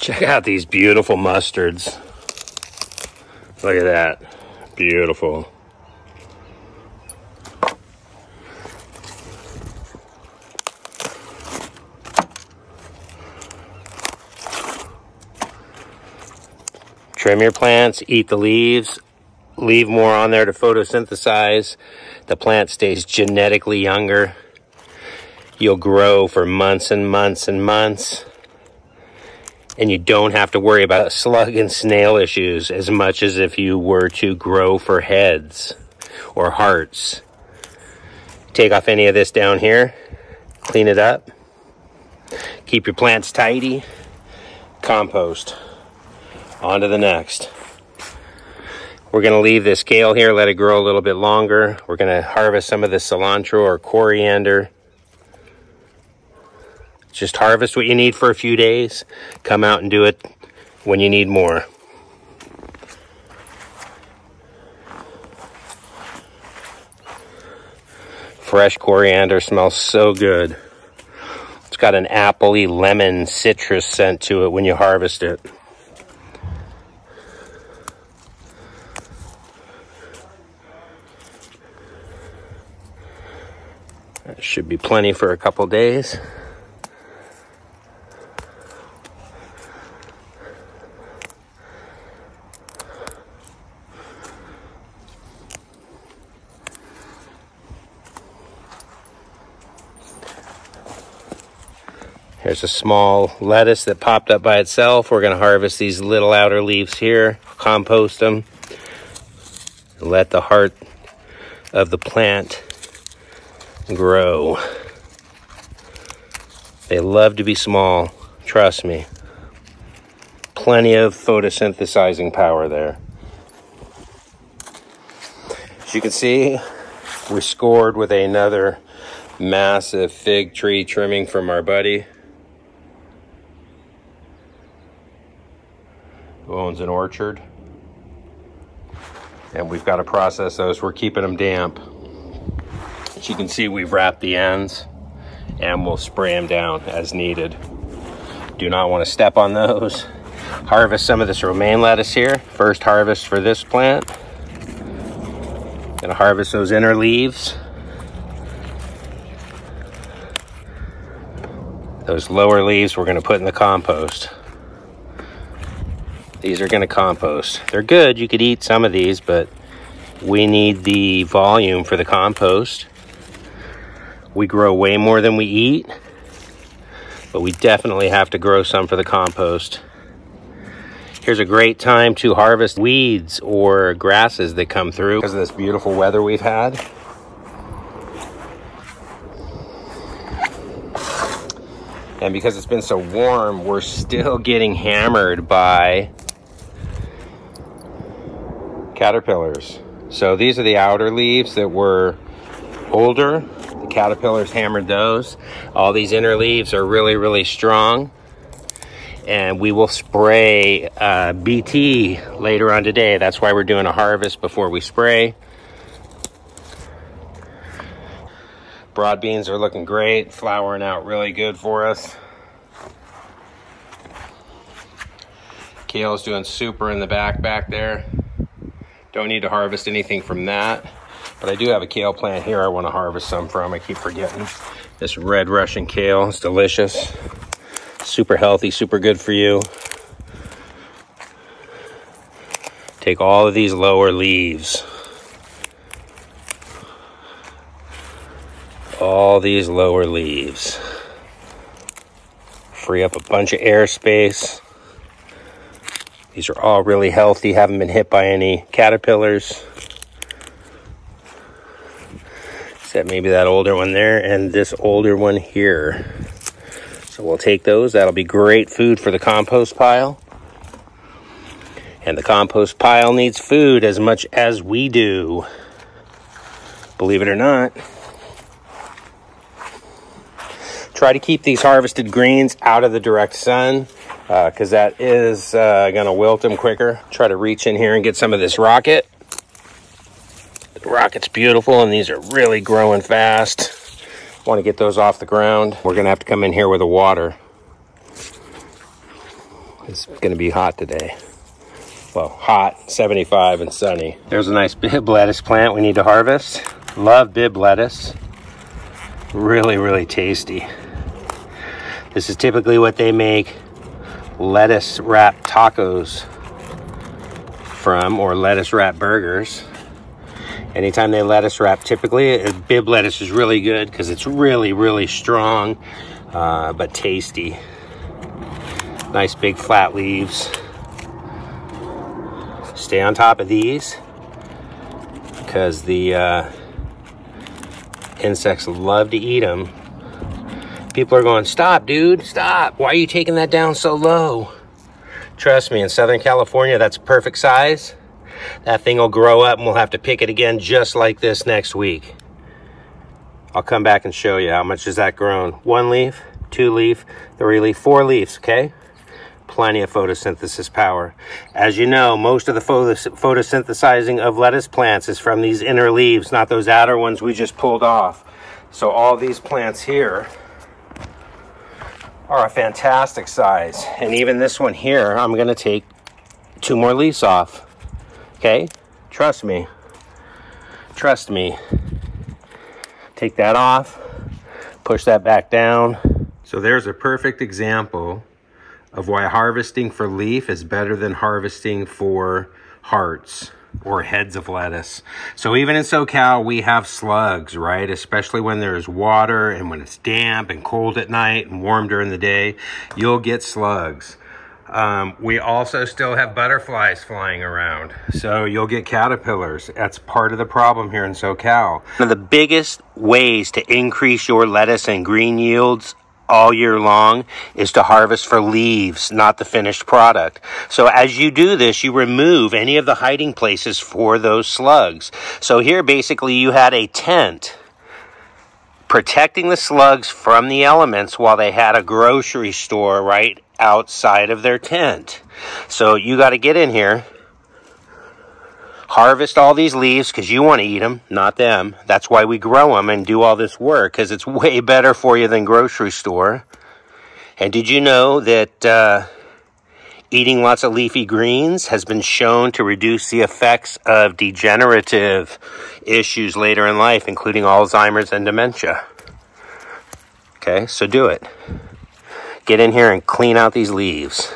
Check out these beautiful mustards. Look at that. Beautiful. Trim your plants, eat the leaves, leave more on there to photosynthesize. The plant stays genetically younger. You'll grow for months and months and months. And you don't have to worry about slug and snail issues as much as if you were to grow for heads or hearts. Take off any of this down here, clean it up, keep your plants tidy, compost. On to the next. We're going to leave this kale here, let it grow a little bit longer. We're going to harvest some of the cilantro or coriander. Just harvest what you need for a few days. Come out and do it when you need more. Fresh coriander smells so good. It's got an appley, lemon, citrus scent to it when you harvest it. That should be plenty for a couple days. Here's a small lettuce that popped up by itself. We're going to harvest these little outer leaves here, compost them, and let the heart of the plant grow. They love to be small, trust me. Plenty of photosynthesizing power there. As you can see, we scored with another massive fig tree trimming from our buddy who owns an orchard. And we've got to process those. We're keeping them damp. As you can see, we've wrapped the ends and we'll spray them down as needed. Do not want to step on those. Harvest some of this romaine lettuce here. First harvest for this plant. Gonna harvest those inner leaves. Those lower leaves we're gonna put in the compost. These are gonna compost. They're good, you could eat some of these, but we need the volume for the compost. We grow way more than we eat, but we definitely have to grow some for the compost. Here's a great time to harvest weeds or grasses that come through because of this beautiful weather we've had. And because it's been so warm, we're still getting hammered by caterpillars. So these are the outer leaves that were older. The caterpillars hammered those. All these inner leaves are really, really strong. And we will spray BT later on today. That's why we're doing a harvest before we spray. Broad beans are looking great, flowering out really good for us. Kale is doing super in the back there. Don't need to harvest anything from that. But I do have a kale plant here I want to harvest some from. I keep forgetting. This red Russian kale is delicious. Super healthy, super good for you. Take all of these lower leaves. All these lower leaves. Free up a bunch of airspace. These are all really healthy, haven't been hit by any caterpillars. Except maybe that older one there and this older one here. So we'll take those. That'll be great food for the compost pile. And the compost pile needs food as much as we do. Believe it or not. Try to keep these harvested greens out of the direct sun because that is going to wilt them quicker. Try to reach in here and get some of this rocket. The rocket's beautiful and these are really growing fast. Want to get those off the ground. We're going to have to come in here with the water. It's gonna be hot today. Well, hot, 75 and sunny. There's a nice Bibb lettuce plant we need to harvest. Love Bibb lettuce. Really, really tasty. This is typically what they make lettuce wrap tacos from, or lettuce wrap burgers. Anytime they lettuce wrap, typically Bibb lettuce is really good because it's really, really strong, but tasty. Nice big flat leaves. Stay on top of these because the insects love to eat them. People are going, stop, dude, stop. Why are you taking that down so low? Trust me, in Southern California, that's perfect size. That thing will grow up and we'll have to pick it again just like this next week. I'll come back and show you how much is that grown. 1 leaf, 2 leaf, 3 leaf, 4 leaves, okay? Plenty of photosynthesis power. As you know, most of the photosynthesizing of lettuce plants is from these inner leaves, not those outer ones we just pulled off. So all these plants here are a fantastic size. And even this one here, I'm gonna take 2 more leaves off. Okay? Trust me. Trust me. Take that off. Push that back down. So there's a perfect example of why harvesting for leaf is better than harvesting for hearts or heads of lettuce. So even in SoCal, we have slugs, right? Especially when there's water and when it's damp and cold at night and warm during the day, you'll get slugs. We also still have butterflies flying around. So you'll get caterpillars. That's part of the problem here in SoCal. One of the biggest ways to increase your lettuce and green yields all year long is to harvest for leaves, not the finished product. So as you do this, you remove any of the hiding places for those slugs. So here basically you had a tent protecting the slugs from the elements while they had a grocery store right outside of their tent. So you got to get in here, harvest all these leaves because you want to eat them, not them. That's why we grow them and do all this work, because it's way better for you than grocery store. And did you know that eating lots of leafy greens has been shown to reduce the effects of degenerative issues later in life, including Alzheimer's and dementia? Okay, so do it. Get in here and clean out these leaves.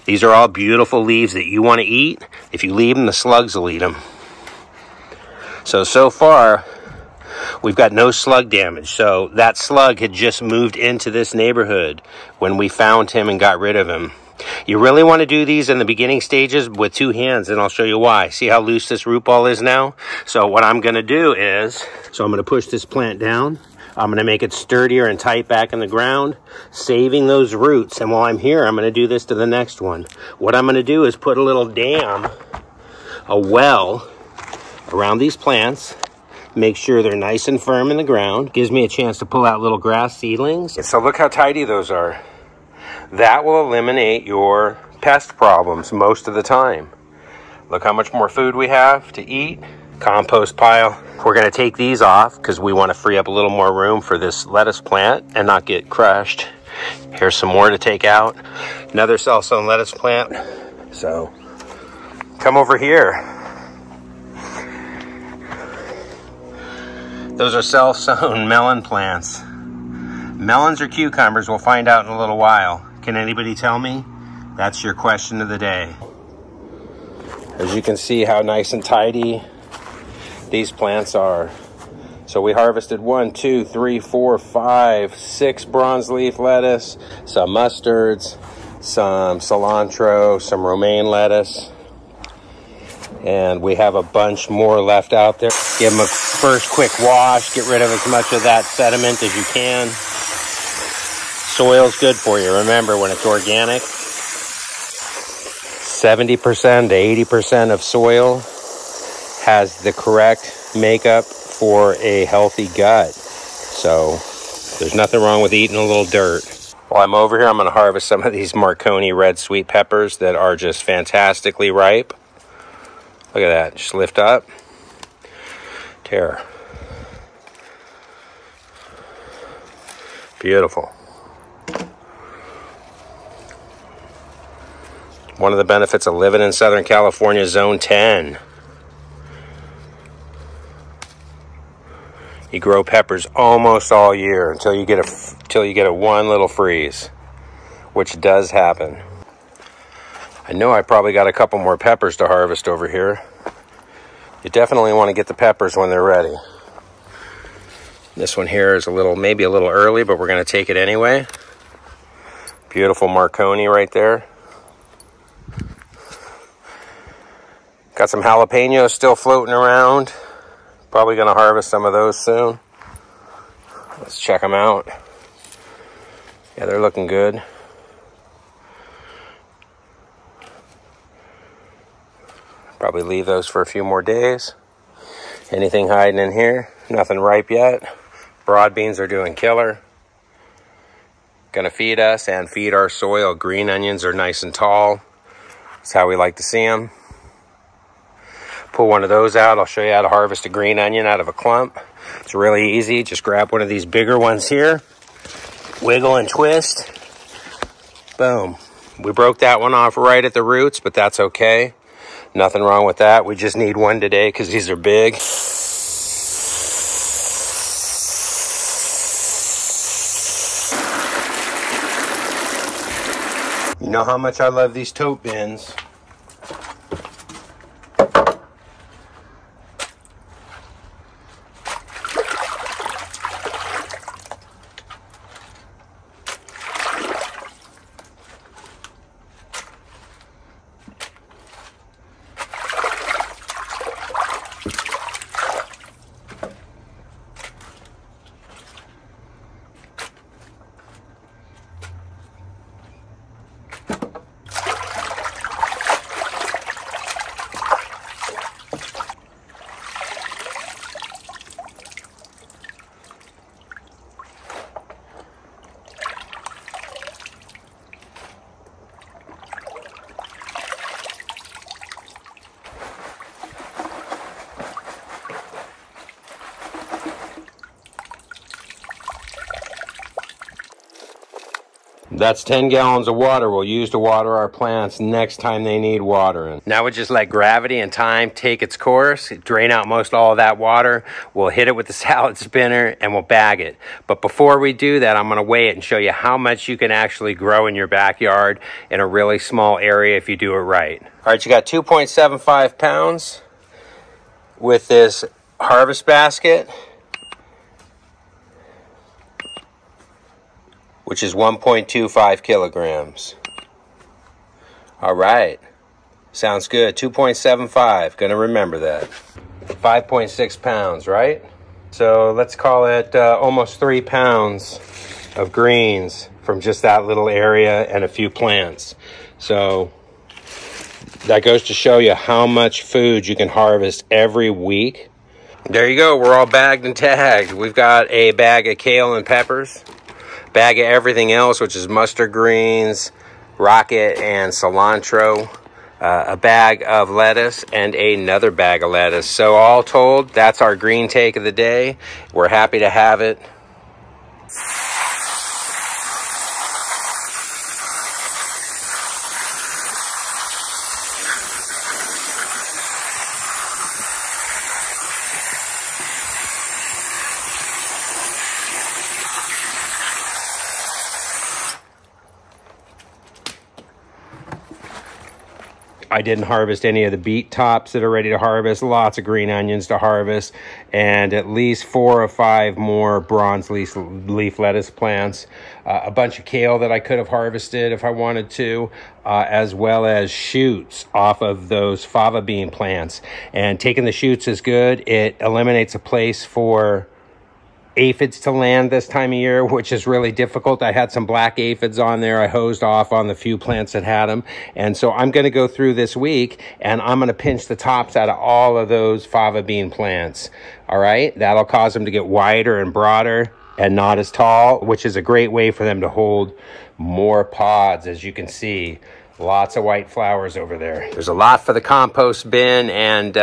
These are all beautiful leaves that you want to eat. If you leave them, the slugs will eat them. So far, we've got no slug damage. So that slug had just moved into this neighborhood when we found him and got rid of him. You really want to do these in the beginning stages with 2 hands, and I'll show you why. See how loose this root ball is now? So what I'm going to do is, I'm going to push this plant down. I'm going to make it sturdier and tight back in the ground, saving those roots. And while I'm here, I'm going to do this to the next one. What I'm going to do is put a little dam, a well, around these plants. Make sure they're nice and firm in the ground. Gives me a chance to pull out little grass seedlings. So look how tidy those are. That will eliminate your pest problems most of the time. Look how much more food we have to eat. Compost pile. We're going to take these off because we want to free up a little more room for this lettuce plant and not get crushed. Here's some more to take out. Another self-sown lettuce plant. So come over here. Those are self-sown melon plants. Melons or cucumbers, we'll find out in a little while. Can anybody tell me? That's your question of the day. As you can see how nice and tidy these plants are. So we harvested 1, 2, 3, 4, 5, 6 bronze leaf lettuce, some mustards, some cilantro, some romaine lettuce, and we have a bunch more left out there. Give them a first quick wash, get rid of as much of that sediment as you can. Soil's good for you. Remember, when it's organic, 70% to 80% of soil has the correct makeup for a healthy gut. So there's nothing wrong with eating a little dirt. While I'm over here, I'm going to harvest some of these Marconi red sweet peppers that are just fantastically ripe. Look at that. Just lift up. Tear. Beautiful. One of the benefits of living in Southern California, Zone 10. You grow peppers almost all year until you get a one little freeze, which does happen. I know I probably got a couple more peppers to harvest over here. You definitely want to get the peppers when they're ready. This one here is maybe a little early, but we're going to take it anyway. Beautiful Marconi right there. Got some jalapenos still floating around. Probably going to harvest some of those soon. Let's check them out. Yeah, they're looking good. Probably leave those for a few more days. Anything hiding in here? Nothing ripe yet. Broad beans are doing killer. Gonna feed us and feed our soil. Green onions are nice and tall. That's how we like to see them. Pull one of those out. I'll show you how to harvest a green onion out of a clump. It's really easy. Just grab one of these bigger ones here. Wiggle and twist. Boom. We broke that one off right at the roots, but that's okay. Nothing wrong with that. We just need one today because these are big. You know how much I love these tote bins. That's 10 gallons of water we'll use to water our plants next time they need watering. Now we just let gravity and time take its course, drain out most all of that water. We'll hit it with the salad spinner and we'll bag it. But before we do that, I'm going to weigh it and show you how much you can actually grow in your backyard in a really small area if you do it right. All right, you got 2.75 pounds with this harvest basket, which is 1.25 kilograms. All right, sounds good. 2.75, gonna remember that. 5.6 pounds, right? So let's call it almost 3 pounds of greens from just that little area and a few plants. So that goes to show you how much food you can harvest every week. There you go, we're all bagged and tagged. We've got a bag of kale and peppers, bag of everything else, which is mustard greens, rocket, and cilantro, a bag of lettuce, and another bag of lettuce. So all told, that's our green take of the day. We're happy to have it. I didn't harvest any of the beet tops that are ready to harvest. Lots of green onions to harvest, and at least 4 or 5 more bronze leaf lettuce plants. A bunch of kale that I could have harvested if I wanted to, as well as shoots off of those fava bean plants. And taking the shoots is good. It eliminates a place for aphids to land this time of year, which is really difficult. I had some black aphids on there. I hosed off on the few plants that had them. And so I'm going to go through this week and I'm going to pinch the tops out of all of those fava bean plants. All right. That'll cause them to get wider and broader and not as tall, which is a great way for them to hold more pods. As you can see, Lots of white flowers over there. There's a lot for the compost bin, and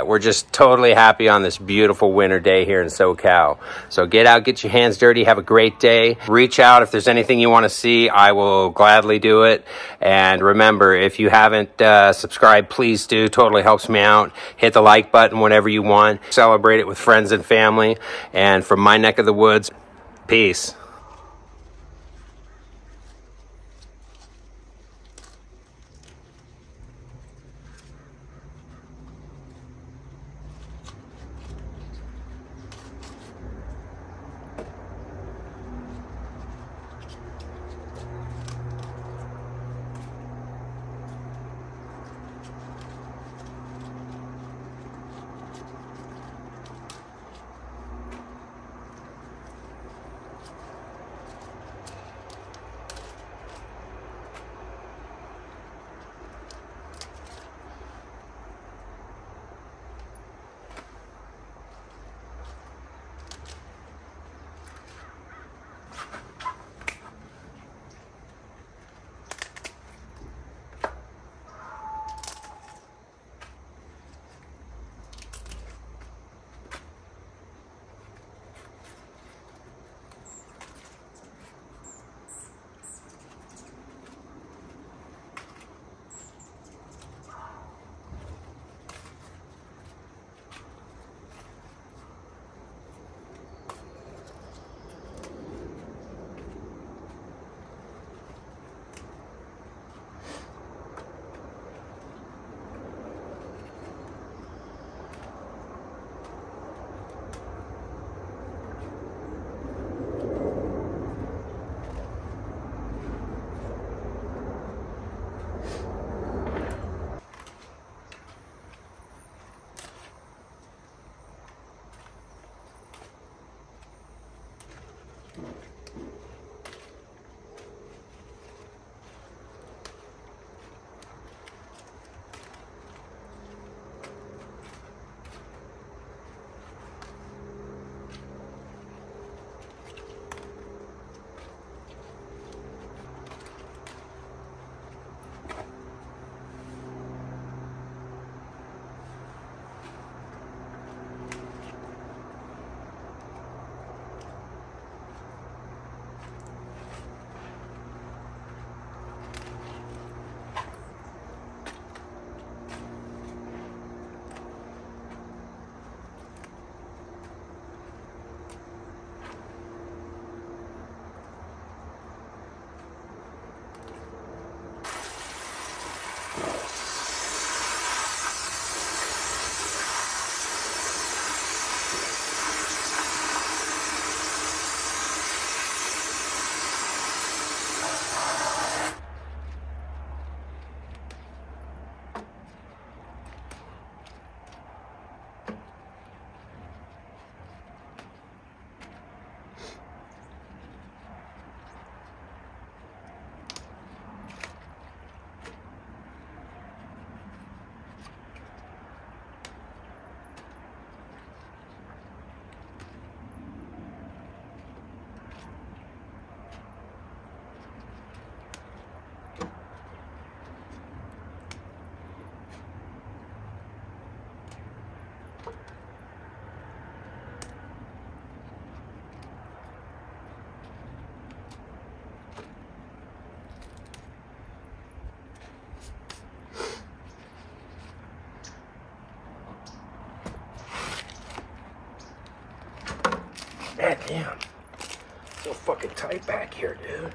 we're just totally happy on this beautiful winter day here in SoCal. So get out, get your hands dirty, have a great day. Reach out if there's anything you want to see. I will gladly do it. And remember, if you haven't subscribed, please do. Totally helps me out. Hit the like button whenever you want. Celebrate it with friends and family. And from my neck of the woods, peace. God damn. So fucking tight back here, dude.